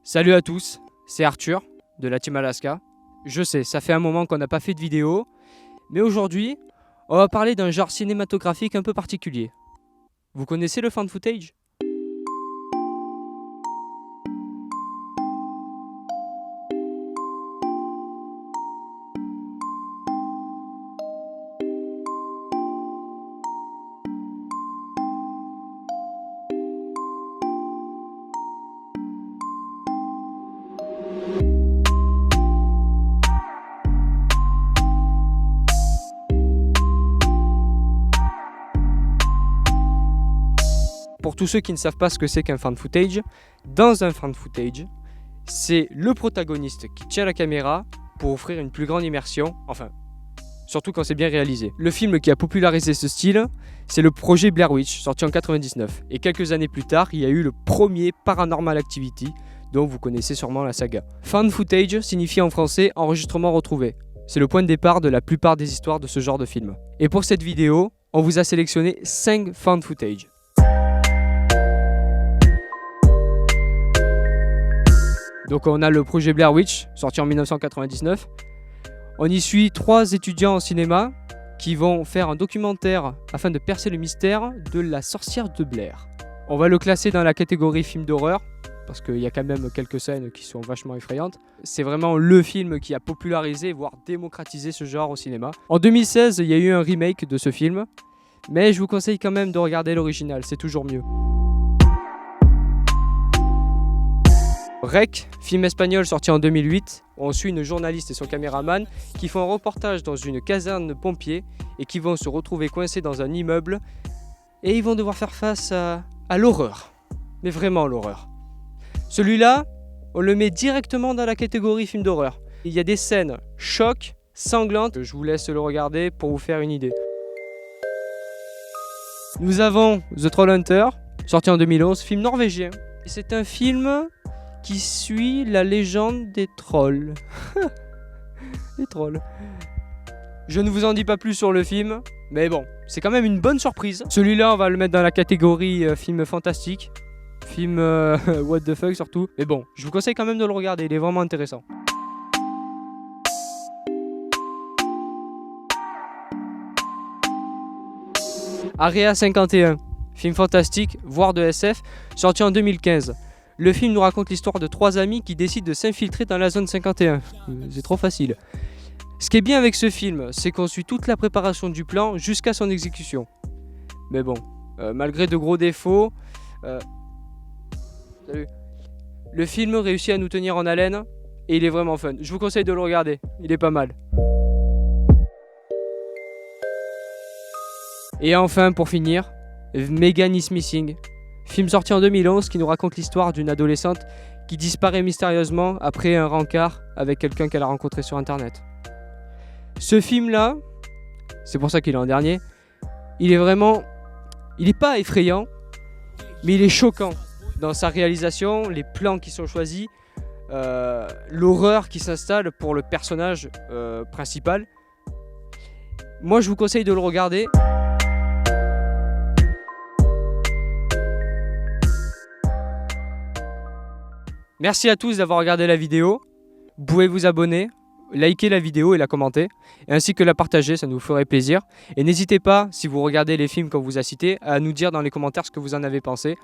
Salut à tous, c'est Arthur de la Team Alaska. Je sais, ça fait un moment qu'on n'a pas fait de vidéo, mais aujourd'hui, on va parler d'un genre cinématographique un peu particulier. Vous connaissez le found footage ? Pour tous ceux qui ne savent pas ce que c'est qu'un found footage, dans un found footage, c'est le protagoniste qui tient la caméra pour offrir une plus grande immersion, enfin, surtout quand c'est bien réalisé. Le film qui a popularisé ce style, c'est le projet Blair Witch, sorti en 99. Et quelques années plus tard, il y a eu le premier Paranormal Activity, dont vous connaissez sûrement la saga. Found footage signifie en français enregistrement retrouvé. C'est le point de départ de la plupart des histoires de ce genre de film. Et pour cette vidéo, on vous a sélectionné 5 found footage. Donc on a le projet Blair Witch, sorti en 1999. On y suit 3 étudiants en cinéma qui vont faire un documentaire afin de percer le mystère de la sorcière de Blair. On va le classer dans la catégorie film d'horreur, parce qu'il y a quand même quelques scènes qui sont vachement effrayantes. C'est vraiment le film qui a popularisé, voire démocratisé ce genre au cinéma. En 2016, il y a eu un remake de ce film, mais je vous conseille quand même de regarder l'original, c'est toujours mieux. Rec, film espagnol sorti en 2008, où on suit une journaliste et son caméraman qui font un reportage dans une caserne de pompiers et qui vont se retrouver coincés dans un immeuble et ils vont devoir faire face à l'horreur, mais vraiment l'horreur. Celui-là, on le met directement dans la catégorie film d'horreur. Il y a des scènes choc, sanglantes, je vous laisse le regarder pour vous faire une idée. Nous avons The Trollhunter, sorti en 2011, film norvégien. C'est un film qui suit la légende des trolls. Les trolls. Je ne vous en dis pas plus sur le film, mais bon, c'est quand même une bonne surprise. Celui-là, on va le mettre dans la catégorie film fantastique. Film what the fuck surtout. Mais bon, je vous conseille quand même de le regarder, il est vraiment intéressant. Area 51, film fantastique, voire de SF, sorti en 2015. Le film nous raconte l'histoire de 3 amis qui décident de s'infiltrer dans la zone 51. C'est trop facile. Ce qui est bien avec ce film, c'est qu'on suit toute la préparation du plan jusqu'à son exécution. Mais bon, malgré de gros défauts, le film réussit à nous tenir en haleine et il est vraiment fun. Je vous conseille de le regarder, il est pas mal. Et enfin, pour finir, Megan is Missing. Film sorti en 2011 qui nous raconte l'histoire d'une adolescente qui disparaît mystérieusement après un rencard avec quelqu'un qu'elle a rencontré sur internet. Ce film-là, c'est pour ça qu'il est en dernier, il est pas effrayant, mais il est choquant dans sa réalisation, les plans qui sont choisis, l'horreur qui s'installe pour le personnage principal. Moi, je vous conseille de le regarder. Merci à tous d'avoir regardé la vidéo. Vous pouvez vous abonner, liker la vidéo et la commenter, ainsi que la partager, ça nous ferait plaisir. Et n'hésitez pas, si vous regardez les films qu'on vous a cités, à nous dire dans les commentaires ce que vous en avez pensé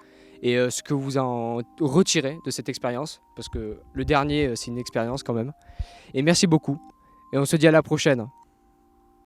et ce que vous en retirez de cette expérience, parce que le dernier, c'est une expérience quand même. Et merci beaucoup, et on se dit à la prochaine.